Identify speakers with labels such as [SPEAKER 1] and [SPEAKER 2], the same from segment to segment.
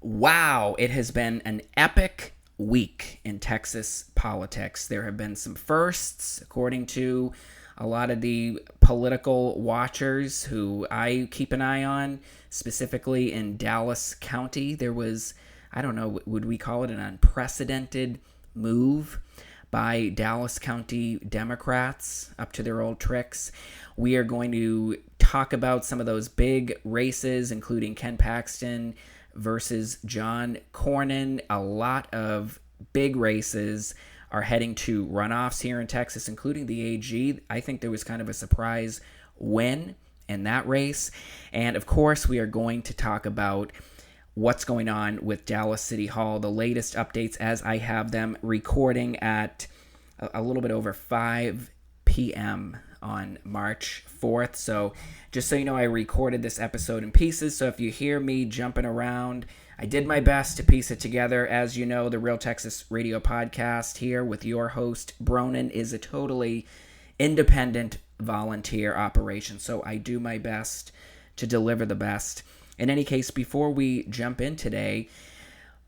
[SPEAKER 1] Wow, it has been an epic week in Texas politics. There have been some firsts, according to a lot of the political watchers who I keep an eye on, specifically in Dallas County. There was, I don't know, would we call it an unprecedented move by Dallas County Democrats up to their old tricks? We are going to talk about some of those big races, including Ken Paxton versus John Cornyn. A lot of big races are heading to runoffs here in Texas, including the AG. I think there was kind of a surprise win in that race. And of course, we are going to talk about what's going on with Dallas City Hall, the latest updates as I have them, recording at a little bit over 5 p.m. on March 4th. So just so you know, I recorded this episode in pieces. So if you hear me jumping around, I did my best to piece it together. As you know, the Real Texas Radio Podcast here with your host, Bronin, is a totally independent volunteer operation. So I do my best to deliver the best. In any case, before we jump in today,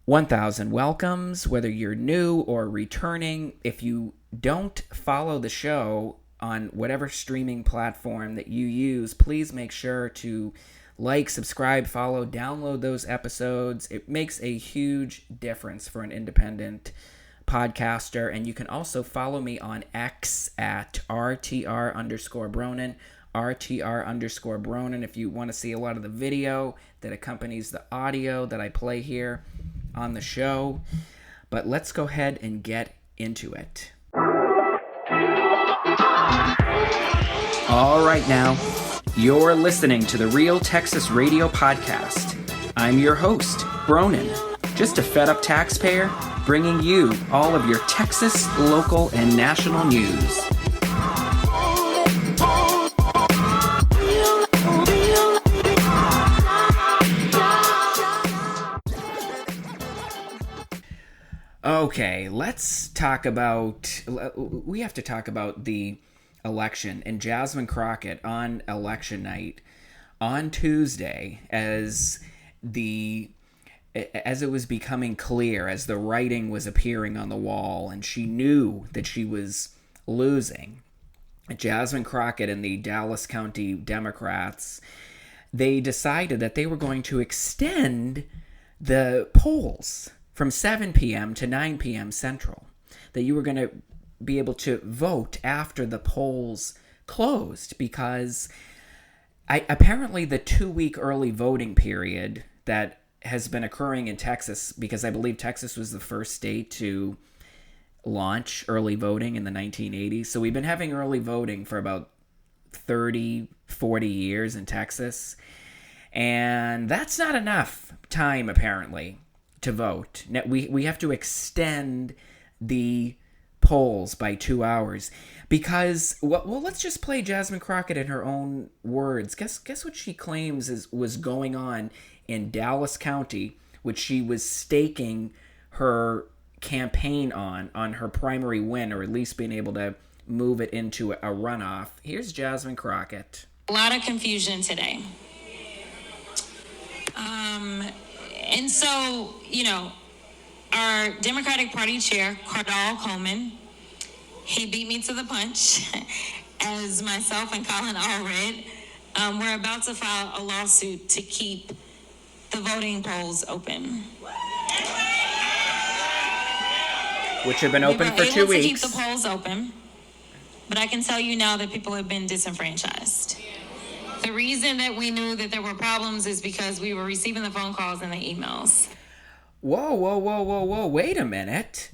[SPEAKER 1] 1,000 welcomes, whether you're new or returning. If you don't follow the show on whatever streaming platform that you use, please make sure to like, subscribe, follow, download those episodes. It makes a huge difference for an independent podcaster. And you can also follow me on X at RTR_Bronin, RTR_Bronin, if you want to see a lot of the video that accompanies the audio that I play here on the show. But let's go ahead and get into it. All right, now, you're listening to the Real Texas Radio Podcast. I'm your host, Bronin, just a fed-up taxpayer bringing you all of your Texas, local, and national news. Okay, let's talk about, we have to talk about the election and Jasmine Crockett on election night on Tuesday as it was becoming clear, as the writing was appearing on the wall and she knew that she was losing. Jasmine Crockett and the Dallas County Democrats, they decided that they were going to extend the polls from 7 p.m. to 9 p.m. Central, that you were going to be able to vote after the polls closed, because apparently the 2-week early voting period that has been occurring in Texas, because I believe Texas was the first state to launch early voting in the 1980s. So we've been having early voting for about 30, 40 years in Texas. And that's not enough time, apparently, to vote. Now, we have to extend the polls by 2 hours because, well, let's just play Jasmine Crockett in her own words. Guess what she claims was going on in Dallas County, which she was staking her campaign on her primary win, or at least being able to move it into a runoff. Here's Jasmine Crockett.
[SPEAKER 2] A lot of confusion today. And so, our Democratic Party chair, Cardall Coleman, he beat me to the punch, as myself and Colin all read. We're about to file a lawsuit to keep the voting polls open.
[SPEAKER 1] Which have been open for 2 weeks.
[SPEAKER 2] We were able to keep the polls open, but I can tell you now that people have been disenfranchised. The reason that we knew that there were problems is because we were receiving the phone calls and the emails.
[SPEAKER 1] Whoa, wait a minute.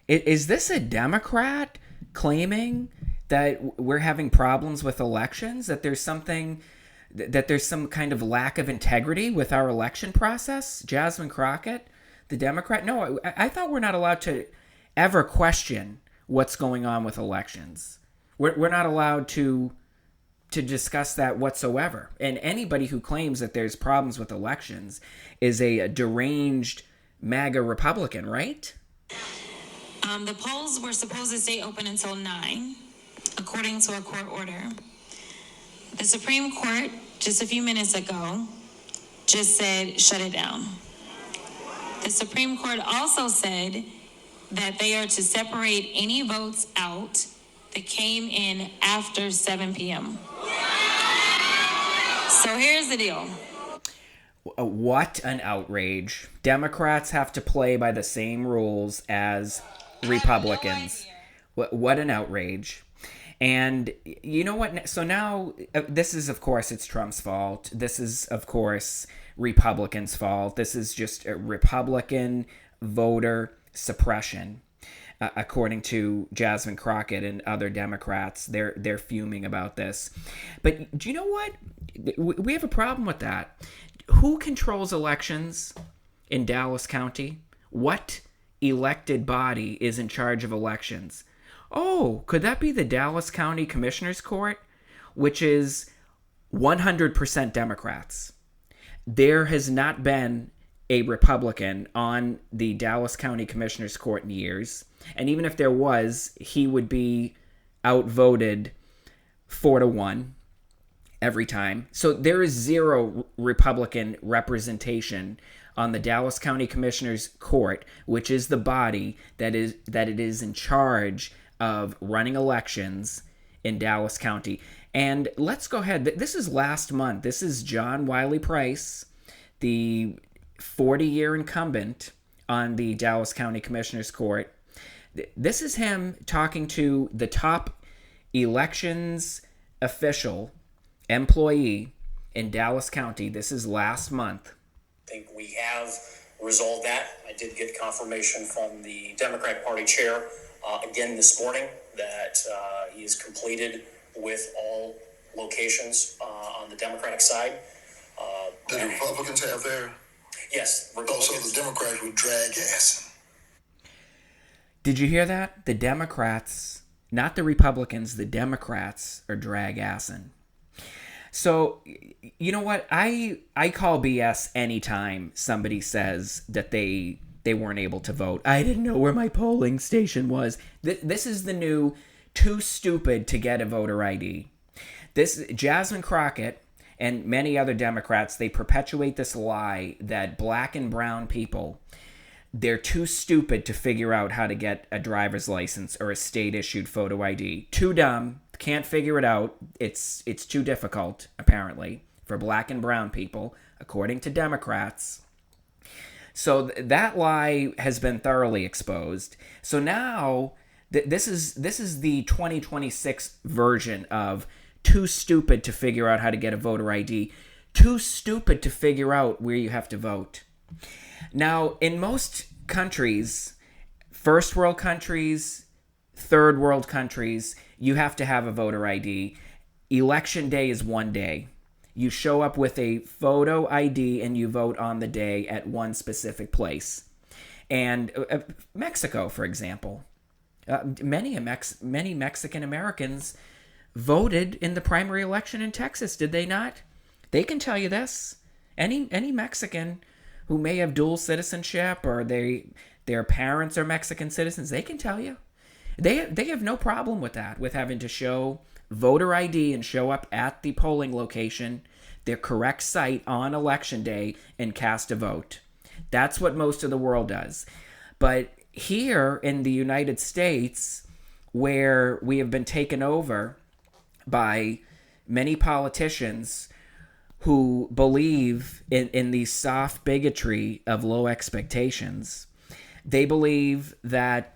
[SPEAKER 1] Is this a Democrat claiming that we're having problems with elections? That there's some kind of lack of integrity with our election process? Jasmine Crockett, the Democrat? No, I thought we're not allowed to ever question what's going on with elections. We're not allowed to discuss that whatsoever. And anybody who claims that there's problems with elections is a deranged MAGA Republican, right?
[SPEAKER 2] The polls were supposed to stay open until 9, according to a court order. The Supreme Court, just a few minutes ago, just said, shut it down. The Supreme Court also said that they are to separate any votes out that came in after 7 p.m. So here's the deal.
[SPEAKER 1] What an outrage. Democrats have to play by the same rules as Republicans. What an outrage. And you know what? So now, this is, of course, it's Trump's fault. This is, of course, Republicans' fault. This is just a Republican voter suppression. According to Jasmine Crockett and other Democrats, they're fuming about this. But do you know what? We have a problem with that. Who controls elections in Dallas County? What elected body is in charge of elections? Oh, could that be the Dallas County Commissioners Court, which is 100% Democrats? There has not been a Republican on the Dallas County Commissioners Court in years. And even if there was, he would be outvoted 4-1 every time. So there is zero Republican representation on the Dallas County Commissioners Court, which is the body that it is in charge of running elections in Dallas County. And let's go ahead. This is last month. This is John Wiley Price, the 40-year incumbent on the Dallas County Commissioners Court. This is him talking to the top elections official, employee in Dallas County. This is last month.
[SPEAKER 3] I think we have resolved that. I did get confirmation from the Democratic Party chair again this morning that he is completed with all locations on the Democratic side.
[SPEAKER 4] Did the Republicans have their?
[SPEAKER 3] Yes.
[SPEAKER 4] Also, the Democrats would drag ass.
[SPEAKER 1] Did you hear that? The Democrats, not the Republicans, the Democrats are drag assing. So, you know what? I call BS anytime somebody says that they weren't able to vote. I didn't know where my polling station was. This is the new too stupid to get a voter ID. This Jasmine Crockett and many other Democrats, they perpetuate this lie that black and brown people, they're too stupid to figure out how to get a driver's license or a state-issued photo ID. Too dumb. Can't figure it out. It's too difficult, apparently, for black and brown people, according to Democrats. So that lie has been thoroughly exposed. So now this is the 2026 version of too stupid to figure out how to get a voter ID. Too stupid to figure out where you have to vote. Now, in most countries, first world countries, third world countries, you have to have a voter ID. Election day is one day. You show up with a photo ID and you vote on the day at one specific place. And Mexico, for example, many Mexican Americans voted in the primary election in Texas, did they not? They can tell you this. Any Mexican who may have dual citizenship or their parents are Mexican citizens, they can tell you. They have no problem with that, with having to show voter ID and show up at the polling location, their correct site on election day, and cast a vote. That's what most of the world does. But here in the United States, where we have been taken over by many politicians who believe in the soft bigotry of low expectations, they believe that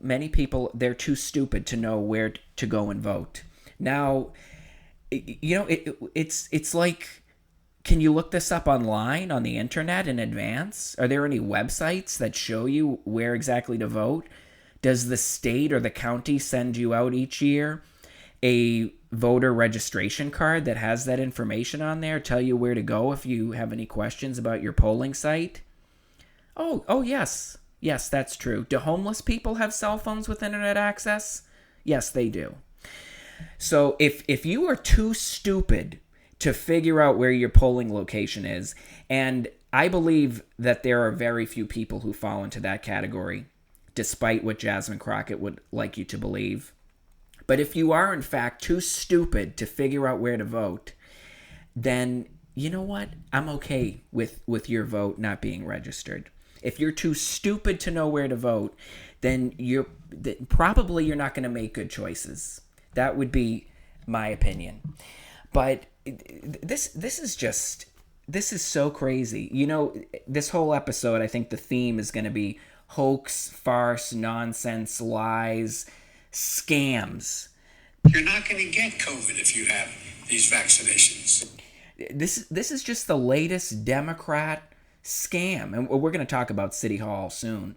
[SPEAKER 1] many people, they're too stupid to know where to go and vote. Now, you know, it's like, can you look this up online on the internet in advance? Are there any websites that show you where exactly to vote? Does the state or the county send you out each year a voter registration card that has that information on there, tell you where to go if you have any questions about your polling site? Oh yes. Yes, that's true. Do homeless people have cell phones with internet access? Yes, they do. So if you are too stupid to figure out where your polling location is, and I believe that there are very few people who fall into that category, despite what Jasmine Crockett would like you to believe. But if you are, in fact, too stupid to figure out where to vote, then you know what? I'm okay with your vote not being registered. If you're too stupid to know where to vote, then probably you're not going to make good choices. That would be my opinion. But this is so crazy. You know, this whole episode, I think the theme is going to be hoax, farce, nonsense, lies, scams.
[SPEAKER 5] You're not going to get COVID if you have these vaccinations.
[SPEAKER 1] This is just the latest Democrat scam, and we're going to talk about City Hall soon.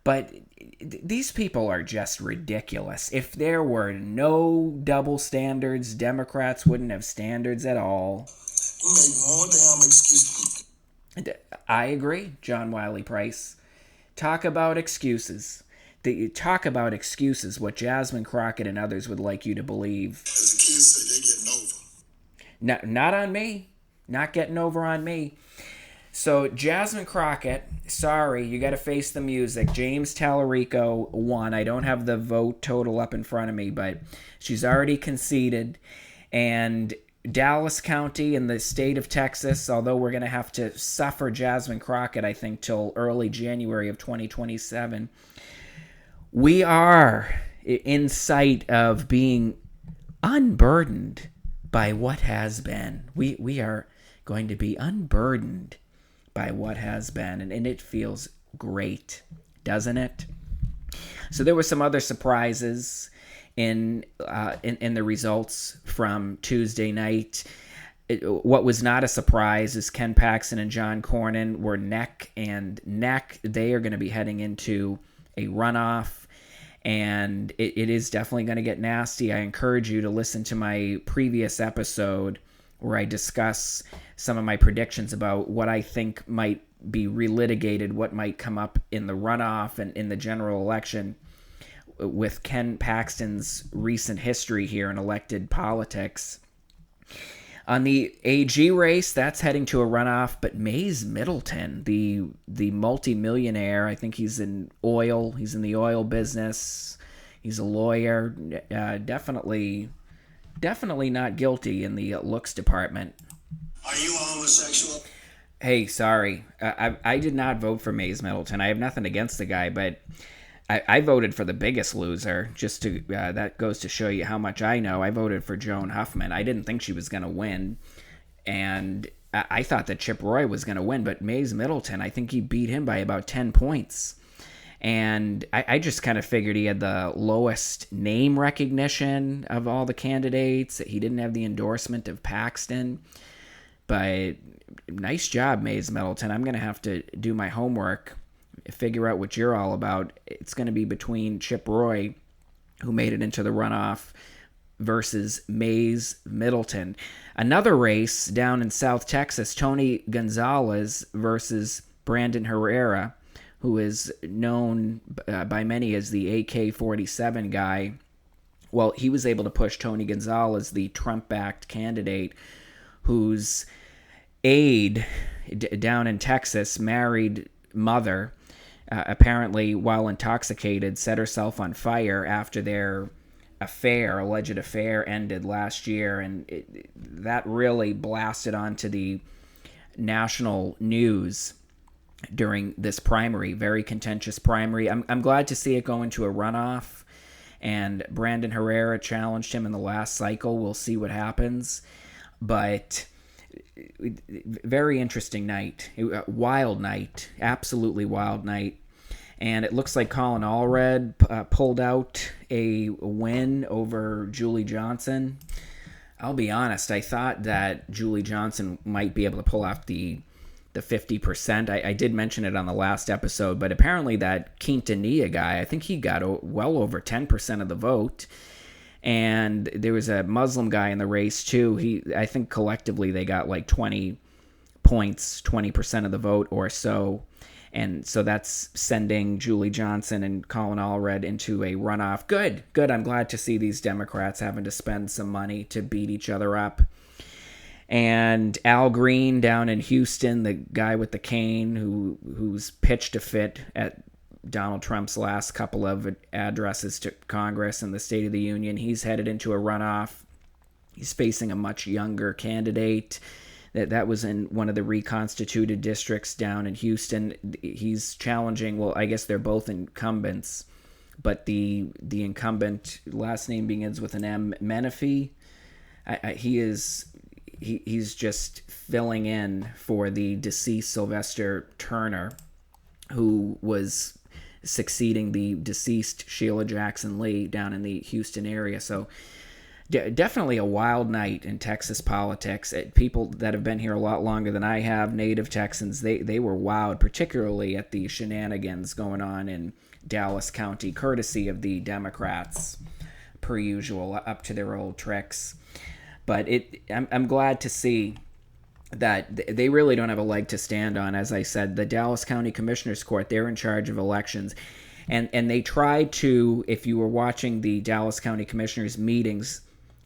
[SPEAKER 1] But these people are just ridiculous. If there were no double standards, Democrats wouldn't have standards at all.
[SPEAKER 4] You make more damn excuses.
[SPEAKER 1] I agree, John Wiley Price. Talk about excuses. Talk about excuses, what Jasmine Crockett and others would like you to believe.
[SPEAKER 4] As the kids say, they're getting over.
[SPEAKER 1] Not on me. Not getting over on me. So Jasmine Crockett, sorry, you got to face the music. James Tallarico won. I don't have the vote total up in front of me, but she's already conceded. And Dallas County in the state of Texas, although we're going to have to suffer Jasmine Crockett, I think, till early January of 2027, we are in sight of being unburdened by what has been. We are going to be unburdened by what has been, and it feels great, doesn't it? So there were some other surprises in the results from Tuesday night. What was not a surprise is Ken Paxton and John Cornyn were neck and neck. They are going to be heading into a runoff, and it is definitely going to get nasty. I encourage you to listen to my previous episode where I discuss some of my predictions about what I think might be relitigated, what might come up in the runoff and in the general election with Ken Paxton's recent history here in elected politics. On the AG race, that's heading to a runoff, but Mays Middleton, the multimillionaire, I think he's in oil, he's in the oil business, he's a lawyer, definitely not guilty in the looks department.
[SPEAKER 5] Are you a homosexual?
[SPEAKER 1] Hey, sorry. I did not vote for Mays Middleton. I have nothing against the guy, but I voted for the biggest loser. Just to that goes to show you how much I know. I voted for Joan Huffman. I didn't think she was going to win, and I thought that Chip Roy was going to win, but Mays Middleton, I think he beat him by about 10 points. And I just kind of figured he had the lowest name recognition of all the candidates. He didn't have the endorsement of Paxton. But nice job, Mays Middleton. I'm going to have to do my homework, figure out what you're all about. It's going to be between Chip Roy, who made it into the runoff, versus Mays Middleton. Another race down in South Texas, Tony Gonzalez versus Brandon Herrera, who is known by many as the AK-47 guy. Well, he was able to push Tony Gonzalez, the Trump-backed candidate, whose aide down in Texas, married mother, apparently while intoxicated, set herself on fire after their alleged affair ended last year, and that really blasted onto the national news during this primary, very contentious primary. I'm glad to see it go into a runoff, and Brandon Herrera challenged him in the last cycle. We'll see what happens, but very interesting night, wild night, absolutely wild night. And it looks like Colin Allred pulled out a win over Julie Johnson. I'll be honest, I thought that Julie Johnson might be able to pull off the 50%. I did mention it on the last episode, but apparently that Quintanilla guy, I think he got well over 10% of the vote. And there was a Muslim guy in the race too. I think collectively they got like 20 points, 20% of the vote or so. And so that's sending Julie Johnson and Colin Allred into a runoff. Good. I'm glad to see these Democrats having to spend some money to beat each other up. And Al Green down in Houston, the guy with the cane who's pitched a fit at Donald Trump's last couple of addresses to Congress and the State of the Union, he's headed into a runoff. He's facing a much younger candidate. That was in one of the reconstituted districts down in Houston. He's challenging, well, I guess they're both incumbents, but the incumbent, last name begins with an M, Menifee. He's just filling in for the deceased Sylvester Turner, who was succeeding the deceased Sheila Jackson Lee down in the Houston area. So definitely a wild night in Texas politics. People that have been here a lot longer than I have, native Texans, they were wowed, particularly at the shenanigans going on in Dallas County, courtesy of the Democrats, per usual, up to their old tricks. But I'm glad to see that they really don't have a leg to stand on. As I said, the Dallas County Commissioners Court, they're in charge of elections. And they tried to, if you were watching the Dallas County Commissioners meetings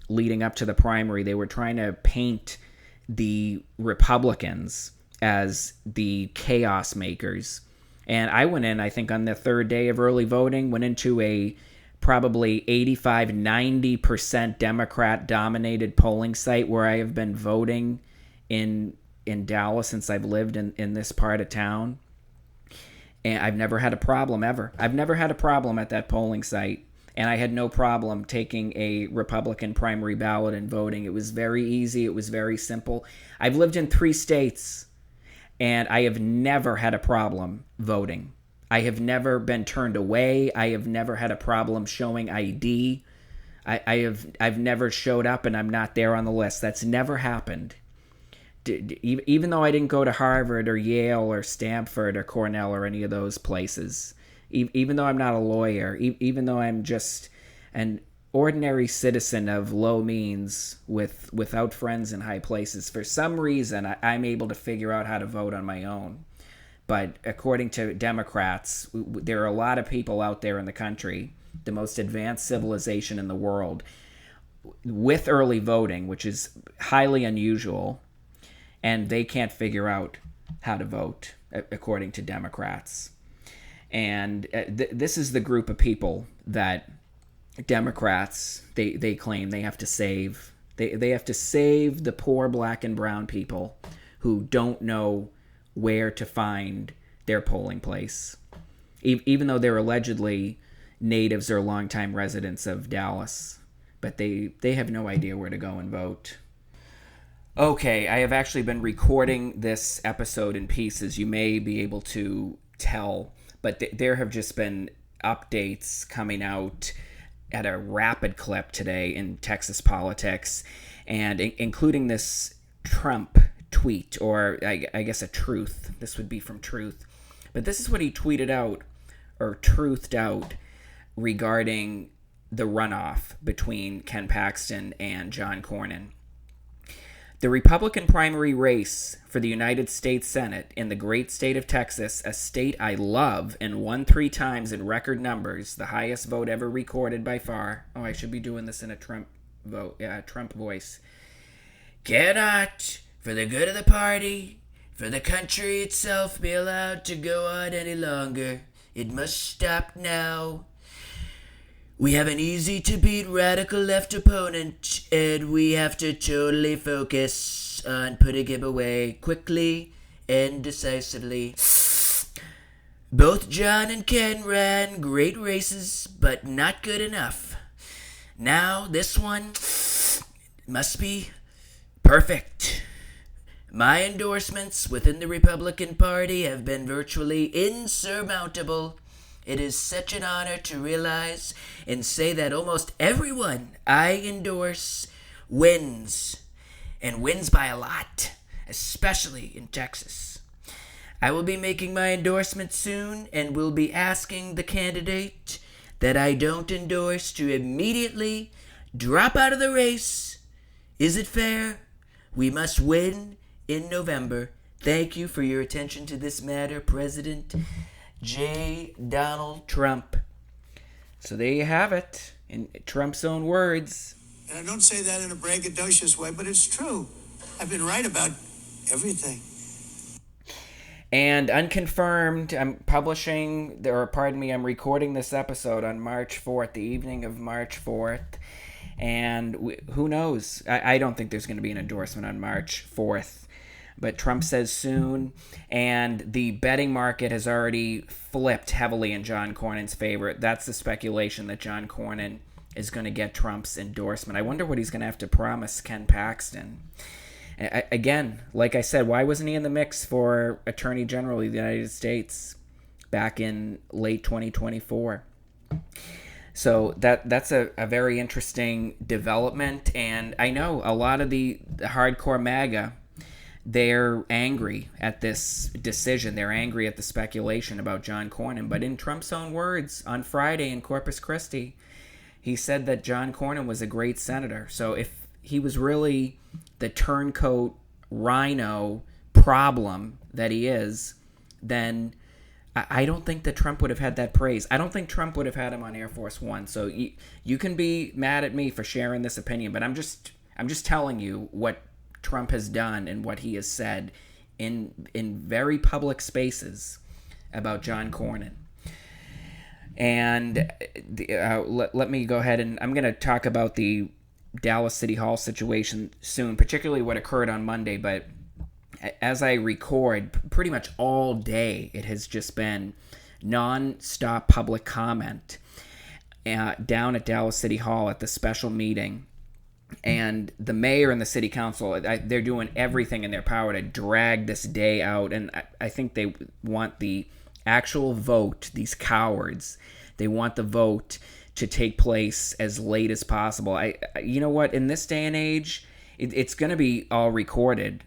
[SPEAKER 1] leading up to the primary, they were trying to paint the Republicans as the chaos makers. And I went in, I think on the third day of early voting, went into a probably 85-90% Democrat-dominated polling site where I have been voting in Dallas since I've lived in this part of town. And I've never had a problem ever. I've never had a problem at that polling site. And I had no problem taking a Republican primary ballot and voting. It was very easy. It was very simple. I've lived in 3 states, and I have never had a problem voting. I have never been turned away. I have never had a problem showing ID. I've never showed up and I'm not there on the list. That's never happened. Even though I didn't go to Harvard or Yale or Stanford or Cornell or any of those places. Even though I'm not a lawyer, even though I'm just an ordinary citizen of low means without friends in high places, for some reason I'm able to figure out how to vote on my own. But according to Democrats, there are a lot of people out there in the country, the most advanced civilization in the world, with early voting, which is highly unusual, and they can't figure out how to vote, according to Democrats. And this is the group of people that Democrats, they claim they have to save. They have to save the poor black and brown people who don't know where to find their polling place, even though they're allegedly natives or longtime residents of Dallas. But they have no idea where to go and vote. Okay, I have actually been recording this episode in pieces. You may be able to tell, but there have just been updates coming out at a rapid clip today in Texas politics, and including this Trump tweet, or I guess a truth. This would be from Truth. But this is what he tweeted out, or truthed out, regarding the runoff between Ken Paxton and John Cornyn. The Republican primary race for the United States Senate in the great state of Texas, a state I love and won 3 times in record numbers, the highest vote ever recorded by far. Oh, I should be doing this in a Trump voice. Cannot, for the good of the party, for the country itself, be allowed to go on any longer. It must stop now. We have an easy-to-beat radical left opponent, and we have to totally focus on putting him away quickly and decisively. Both John and Ken ran great races, but not good enough. Now, this one must be perfect. My endorsements within the Republican Party have been virtually insurmountable. It is such an honor to realize and say that almost everyone I endorse wins, and wins by a lot, especially in Texas. I will be making my endorsement soon and will be asking the candidate that I don't endorse to immediately drop out of the race. Is it fair? We must win in November. Thank you for your attention to this matter, President J. Donald Trump. So there you have it, in Trump's own words.
[SPEAKER 5] And I don't say that in a braggadocious way, but it's true. I've been right about everything.
[SPEAKER 1] And unconfirmed, I'm recording this episode on March 4th, the evening of March 4th. And who knows? I don't think there's going to be an endorsement on March 4th. but Trump says soon, and the betting market has already flipped heavily in John Cornyn's favor. That's the speculation that John Cornyn is going to get Trump's endorsement. I wonder what he's going to have to promise Ken Paxton. Again, like I said, why wasn't he in the mix for Attorney General of the United States back in late 2024? So that's a very interesting development, and I know a lot of the hardcore MAGA, they're angry at this decision. They're angry at the speculation about John Cornyn. But in Trump's own words, on Friday in Corpus Christi, he said that John Cornyn was a great senator. So if he was really the turncoat rhino problem that he is, then I don't think that Trump would have had that praise. I don't think Trump would have had him on Air Force One. So you can be mad at me for sharing this opinion, but I'm just telling you what Trump has done and what he has said in very public spaces about John Cornyn. And let me go ahead, and I'm going to talk about the Dallas City Hall situation soon, particularly what occurred on Monday. But as I record, pretty much all day, it has just been non-stop public comment down at Dallas City Hall at the special meeting. And the mayor and the city council, they're doing everything in their power to drag this day out. And I think they want the actual vote, these cowards, they want the vote to take place as late as possible. You know what? In this day and age, it's going to be all recorded.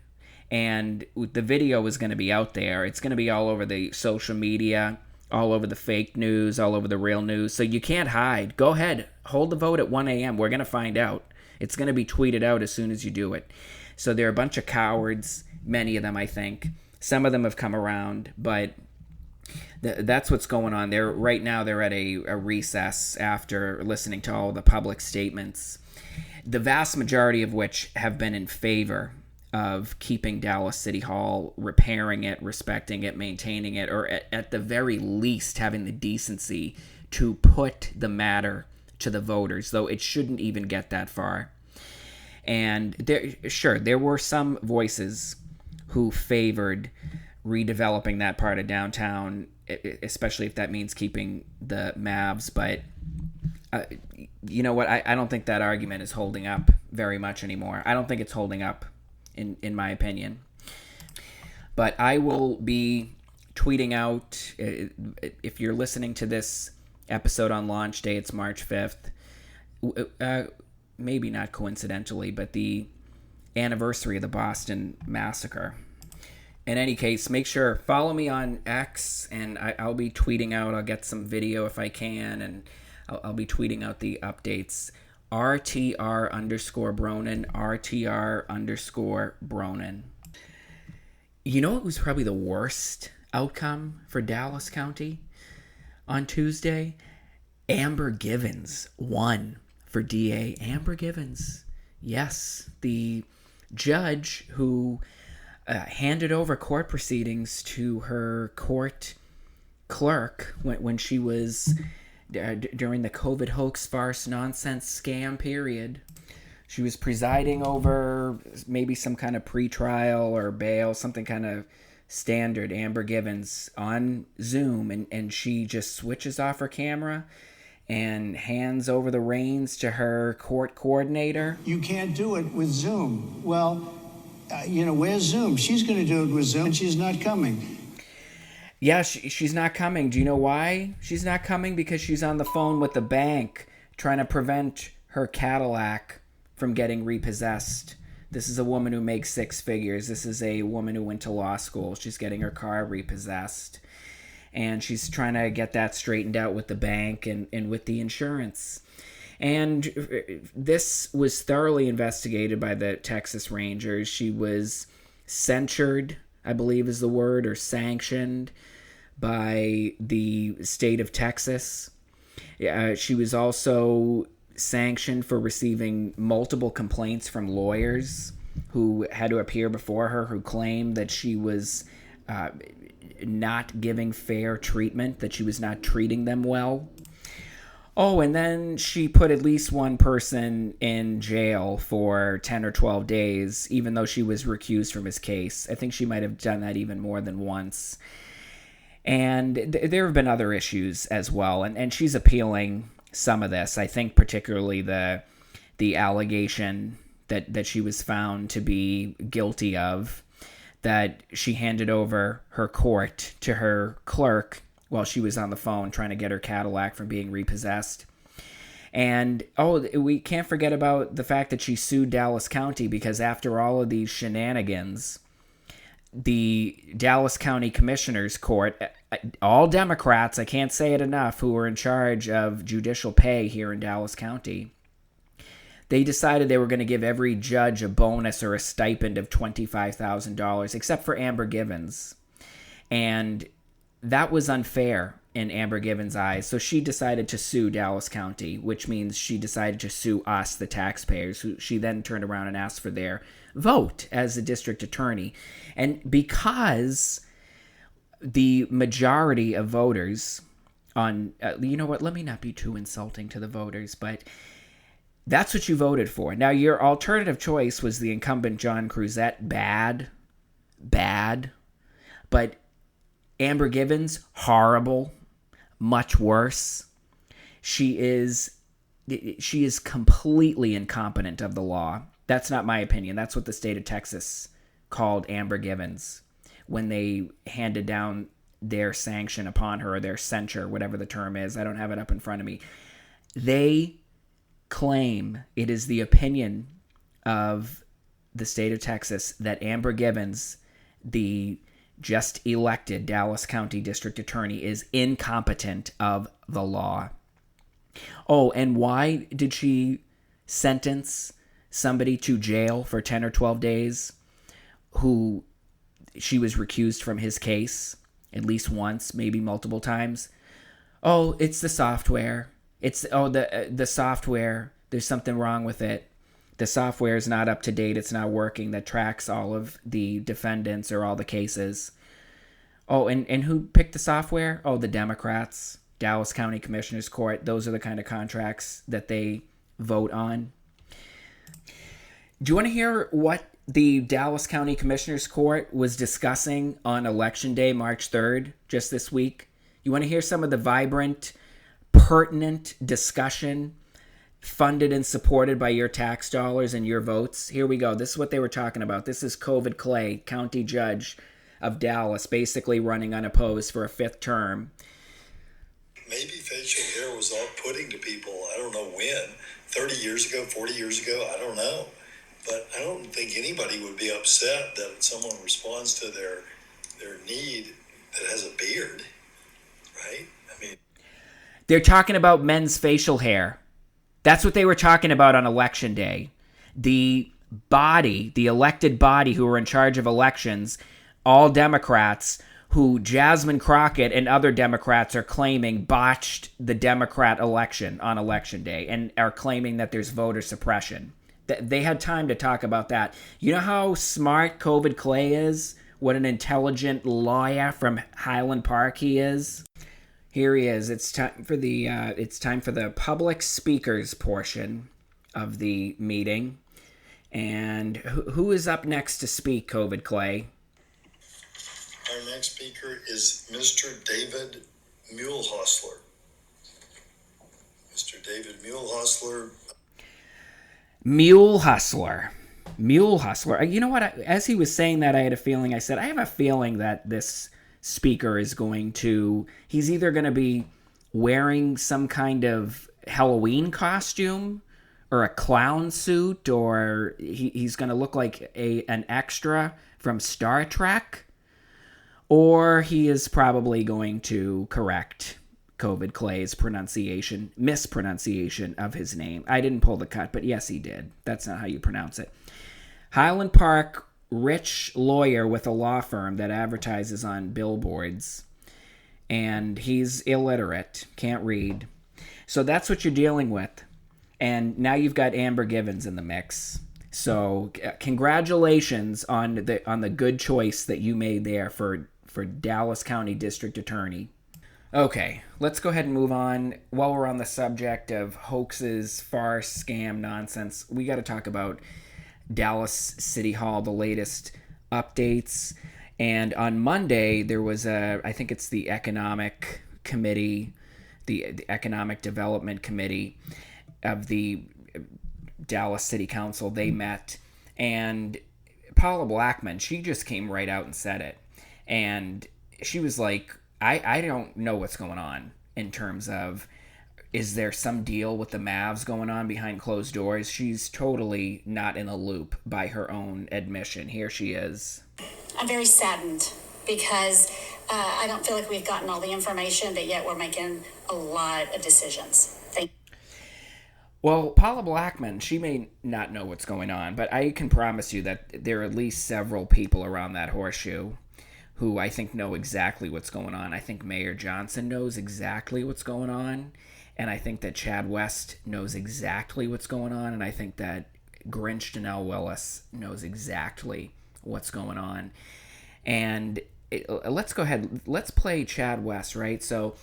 [SPEAKER 1] And the video is going to be out there. It's going to be all over the social media, all over the fake news, all over the real news. So you can't hide. Go ahead. Hold the vote at 1 a.m. We're going to find out. It's going to be tweeted out as soon as you do it. So they're a bunch of cowards, many of them, I think. Some of them have come around, but that's what's going on. Right now they're at a recess after listening to all the public statements, the vast majority of which have been in favor of keeping Dallas City Hall, repairing it, respecting it, maintaining it, or at the very least having the decency to put the matter to the voters, though it shouldn't even get that far. And there were some voices who favored redeveloping that part of downtown, especially if that means keeping the Mavs. But you know what? I don't think that argument is holding up very much anymore. I don't think it's holding up, in my opinion. But I will be tweeting out, if you're listening to this episode on launch day, it's March 5th. Maybe not coincidentally, but the anniversary of the Boston Massacre. In any case, make sure, follow me on X, and I'll be tweeting out. I'll get some video if I can, and I'll be tweeting out the updates. RTR_Bronin, RTR_Bronin. You know what was probably the worst outcome for Dallas County on Tuesday? Amber Givens won for DA. Amber Givens. Yes, the judge who handed over court proceedings to her court clerk when she was during the COVID hoax farce nonsense scam period. She was presiding over maybe some kind of pretrial or bail, something kind of standard, Amber Givens, on Zoom, and she just switches off her camera and hands over the reins to her court coordinator.
[SPEAKER 5] You can't do it with Zoom. Well, where's Zoom? She's going to do it with Zoom, and she's not coming.
[SPEAKER 1] Yeah, she's not coming. Do you know why she's not coming? Because she's on the phone with the bank trying to prevent her Cadillac from getting repossessed. This is a woman who makes six figures. This is a woman who went to law school. She's getting her car repossessed. And she's trying to get that straightened out with the bank and with the insurance. And this was thoroughly investigated by the Texas Rangers. She was censured, I believe is the word, or sanctioned by the state of Texas. She was also sanctioned for receiving multiple complaints from lawyers who had to appear before her, who claimed that she was not giving fair treatment, that she was not treating them well. Oh, and then she put at least one person in jail for 10 or 12 days, even though she was recused from his case. I think she might have done that even more than once. And there have been other issues as well. And she's appealing some of this. I think particularly the allegation that she was found to be guilty of, that she handed over her court to her clerk while she was on the phone trying to get her Cadillac from being repossessed. And, we can't forget about the fact that she sued Dallas County, because after all of these shenanigans, the Dallas County Commissioner's Court, all Democrats, I can't say it enough, who were in charge of judicial pay here in Dallas County, they decided they were going to give every judge a bonus or a stipend of $25,000, except for Amber Givens. And that was unfair in Amber Givens' eyes. So she decided to sue Dallas County, which means she decided to sue us, the taxpayers, who she then turned around and asked for their vote as a district attorney. And because the majority of voters on, you know what, let me not be too insulting to the voters, but that's what you voted for. Now, your alternative choice was the incumbent John Cruzette. Bad. But Amber Givens, horrible, much worse. She is completely incompetent of the law. That's not my opinion. That's what the state of Texas called Amber Givens when they handed down their sanction upon her, or their censure, whatever the term is. I don't have it up in front of me. They claim it is the opinion of the state of Texas that Amber Givens, the just elected Dallas County District Attorney, is incompetent of the law. Oh, and why did she sentence somebody to jail for 10 or 12 days who she was recused from his case at least once, maybe multiple times? Oh, it's the software. The software. There's something wrong with it. The software is not up to date. It's not working. That tracks all of the defendants or all the cases. Oh, and who picked the software? Oh, the Democrats, Dallas County Commissioner's Court. Those are the kind of contracts that they vote on. Do you want to hear what the Dallas County Commissioner's Court was discussing on Election Day, March 3rd, just this week? You want to hear some of the vibrant, pertinent discussion funded and supported by your tax dollars and your votes? Here we go. This is what they were talking about. This is COVID Clay, county judge of Dallas, basically running unopposed for a fifth term.
[SPEAKER 4] Maybe facial hair was off-putting to people. I don't know when. 30 years ago, 40 years ago, I don't know. But I don't think anybody would be upset that someone responds to their need that has a beard, right? I mean,
[SPEAKER 1] they're talking about men's facial hair. That's what they were talking about on Election Day. The body, the elected body who were in charge of elections, all Democrats, who Jasmine Crockett and other Democrats are claiming botched the Democrat election on Election Day and are claiming that there's voter suppression. They had time to talk about that. You know how smart COVID Clay is? What an intelligent lawyer from Highland Park he is? Here he is. It's time for the public speakers portion of the meeting. And who is up next to speak, COVID Clay?
[SPEAKER 4] our next speaker is Mr. David Muehlhostler. Mr. David Muehlhostler.
[SPEAKER 1] Mule Hustler. You know what? As he was saying that, I had a feeling. I said, I have a feeling that this speaker is he's either going to be wearing some kind of Halloween costume or a clown suit, or he's going to look like an extra from Star Trek, or he is probably going to correct COVID Clay's mispronunciation of his name. I didn't pull the cut, but yes, he did. That's not how you pronounce it. Highland Park rich lawyer with a law firm that advertises on billboards. And he's illiterate, can't read. So that's what you're dealing with. And now you've got Amber Givens in the mix. So congratulations on the good choice that you made there for Dallas County District Attorney. Okay, let's go ahead and move on. While we're on the subject of hoaxes, farce, scam, nonsense, we got to talk about Dallas City Hall, the latest updates. And on Monday, there was I think it's the Economic Committee, the Economic Development Committee of the Dallas City Council. They met, and Paula Blackman, she just came right out and said it. And she was like, I don't know what's going on in terms of, is there some deal with the Mavs going on behind closed doors? She's totally not in the loop by her own admission. Here she is.
[SPEAKER 6] I'm very saddened because I don't feel like we've gotten all the information, but yet we're making a lot of decisions. Thank you.
[SPEAKER 1] Well, Paula Blackman, she may not know what's going on, but I can promise you that there are at least several people around that horseshoe who I think know exactly what's going on. I think Mayor Johnson knows exactly what's going on, and I think that Chad West knows exactly what's going on, and I think that Grinch Danelle Willis knows exactly what's going on. And let's go ahead. Let's play Chad West, right? So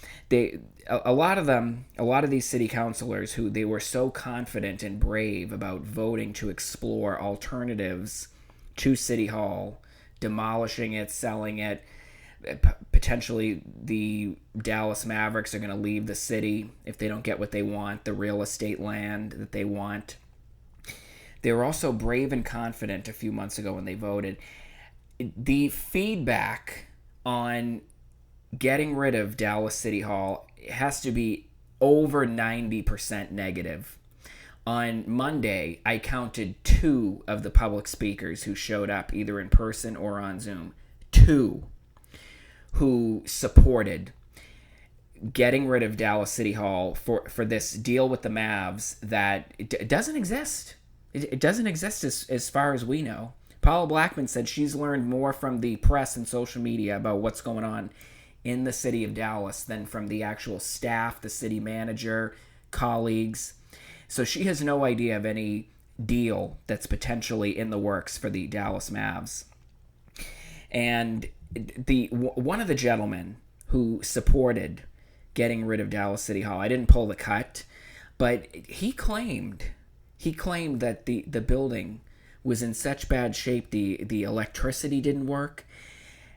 [SPEAKER 1] a lot of these city councilors who they were so confident and brave about voting to explore alternatives to City Hall, demolishing it, selling it. Potentially, the Dallas Mavericks are going to leave the city if they don't get what they want, the real estate land that they want. They were also brave and confident a few months ago when they voted. The feedback on getting rid of Dallas City Hall has to be over 90% negative. On Monday, I counted 2 of the public speakers who showed up either in person or on Zoom. 2 who supported getting rid of Dallas City Hall for this deal with the Mavs that it doesn't exist. It doesn't exist as far as we know. Paula Blackman said she's learned more from the press and social media about what's going on in the city of Dallas than from the actual staff, the city manager, colleagues. So she has no idea of any deal that's potentially in the works for the Dallas Mavs. And one of the gentlemen who supported getting rid of Dallas City Hall, I didn't pull the cut, but he claimed that the building was in such bad shape, the electricity didn't work.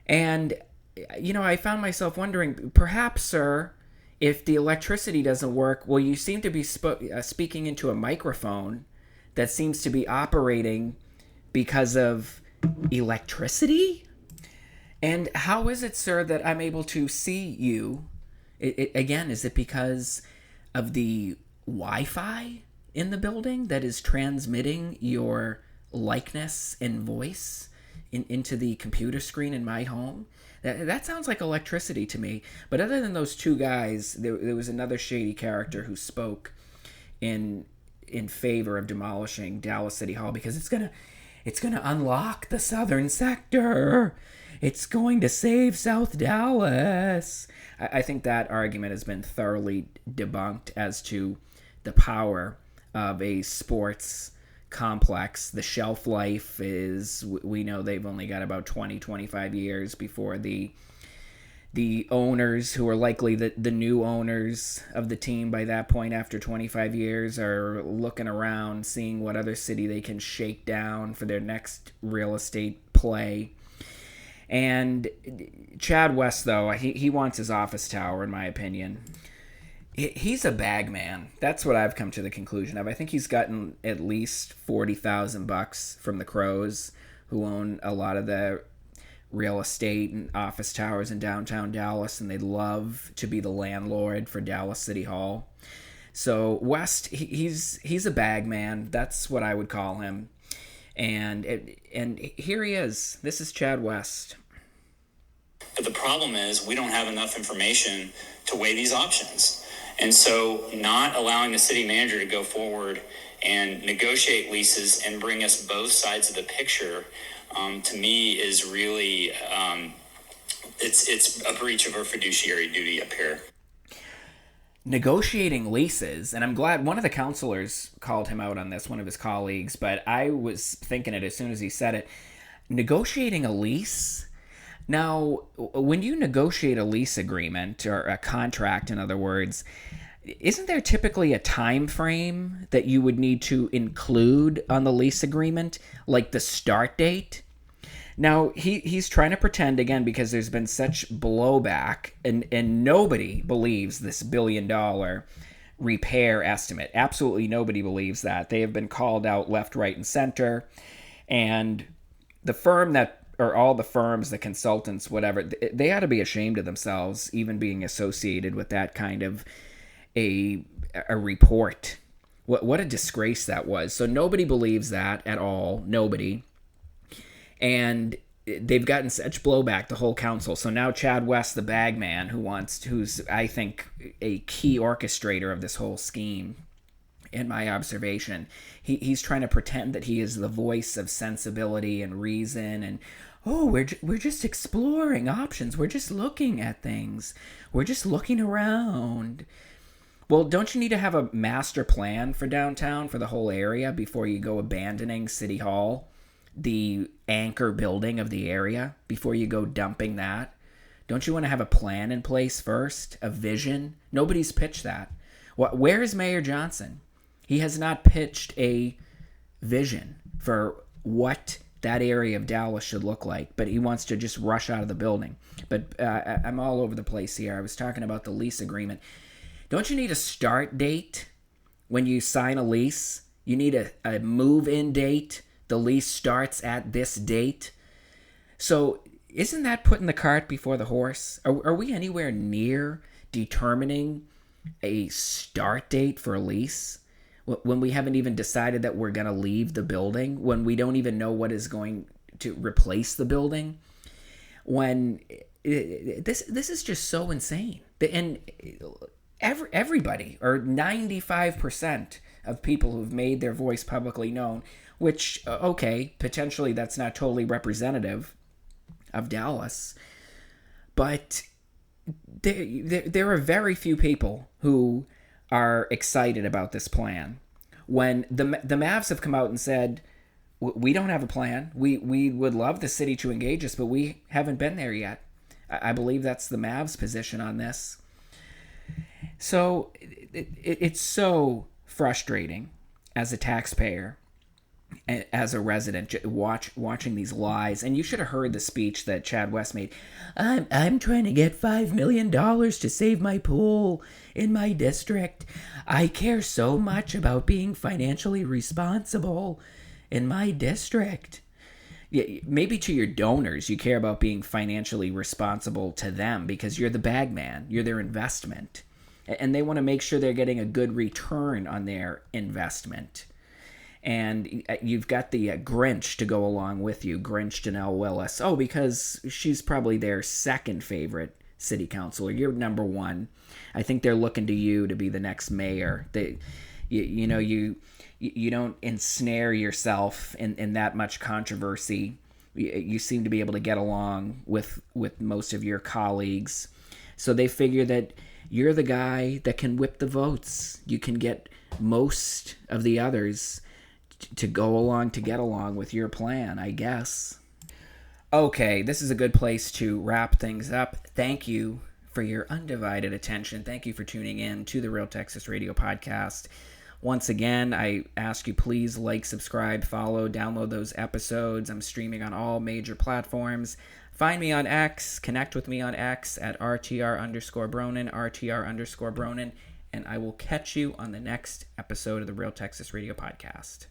[SPEAKER 1] And, I found myself wondering, perhaps, sir, if the electricity doesn't work, well, you seem to be speaking into a microphone that seems to be operating because of electricity? And how is it, sir, that I'm able to see you? Again, is it because of the Wi-Fi in the building that is transmitting your likeness and voice into the computer screen in my home? That sounds like electricity to me. But other than those 2 guys, there was another shady character who spoke in favor of demolishing Dallas City Hall because it's gonna unlock the southern sector. It's going to save South Dallas. I think that argument has been thoroughly debunked as to the power of a sports complex. The shelf life is, we know they've only got about 20-25 years before the owners, who are likely the new owners of the team by that point after 25 years, are looking around, seeing what other city they can shake down for their next real estate play. And Chad West, though, he wants his office tower, in my opinion. He's a bag man. That's what I've come to the conclusion of. I think he's gotten at least $40,000 from the Crows, who own a lot of the real estate and office towers in downtown Dallas, and they'd love to be the landlord for Dallas City Hall. So West, he's a bag man. That's what I would call him. And here he is. This is Chad West.
[SPEAKER 7] But the problem is we don't have enough information to weigh these options. And so not allowing the city manager to go forward and negotiate leases and bring us both sides of the picture, to me, is really, it's a breach of our fiduciary duty up here.
[SPEAKER 1] Negotiating leases, and I'm glad one of the counselors called him out on this, one of his colleagues, but I was thinking it as soon as he said it. Negotiating a lease? Now, when you negotiate a lease agreement or a contract, in other words, isn't there typically a time frame that you would need to include on the lease agreement, like the start date? Now, he's trying to pretend, again, because there's been such blowback, and nobody believes this $1 billion repair estimate. Absolutely nobody believes that. They have been called out left, right, and center. And the firm that, or all the firms, the consultants, whatever, they ought to be ashamed of themselves, even being associated with that kind of a report. What a disgrace that was. So nobody believes that at all. Nobody. And they've gotten such blowback, the whole council. So now Chad West, the bag man, who's I think a key orchestrator of this whole scheme, in my observation, he's trying to pretend that he is the voice of sensibility and reason, and we're just exploring options. We're just looking at things. We're just looking around. Well, don't you need to have a master plan for downtown, for the whole area, before you go abandoning City Hall, the anchor building of the area, before you go dumping that? Don't you want to have a plan in place first, a vision? Nobody's pitched that. Where is Mayor Johnson? He has not pitched a vision for what that area of Dallas should look like, but he wants to just rush out of the building. But I'm all over the place here. I was talking about the lease agreement. Don't you need a start date when you sign a lease? You need a move-in date. The lease starts at this date. So isn't that putting the cart before the horse? Are we anywhere near determining a start date for a lease when we haven't even decided that we're going to leave the building, when we don't even know what is going to replace the building? When this is just so insane. And everybody, or 95% of people who've made their voice publicly known, which, okay, potentially that's not totally representative of Dallas, but there are very few people who are excited about this plan. When the Mavs have come out and said, we don't have a plan, we would love the city to engage us, but we haven't been there yet. I believe that's the Mavs' position on this. So it's so frustrating as a taxpayer, as a resident, watching these lies. And you should have heard the speech that Chad West made. I'm trying to get $5 million to save my pool in my district. I care so much about being financially responsible in my district. Maybe to your donors, you care about being financially responsible to them because you're the bag man. You're their investment. And they want to make sure they're getting a good return on their investment. And you've got the Grinch to go along with you, Grinch Janelle Willis. Oh, because she's probably their second favorite city councilor. You're number one. I think they're looking to you to be the next mayor. You don't ensnare yourself in that much controversy. You seem to be able to get along with most of your colleagues. So they figure that you're the guy that can whip the votes. You can get most of the others to go along, to get along with your plan, I guess. Okay, this is a good place to wrap things up. Thank you for your undivided attention. Thank you for tuning in to the Real Texas Radio Podcast. Once again, I ask you, please like, subscribe, follow, download those episodes. I'm streaming on all major platforms. Find me on X, connect with me on X at RTR_Bronin, RTR_Bronin, and I will catch you on the next episode of the Real Texas Radio Podcast.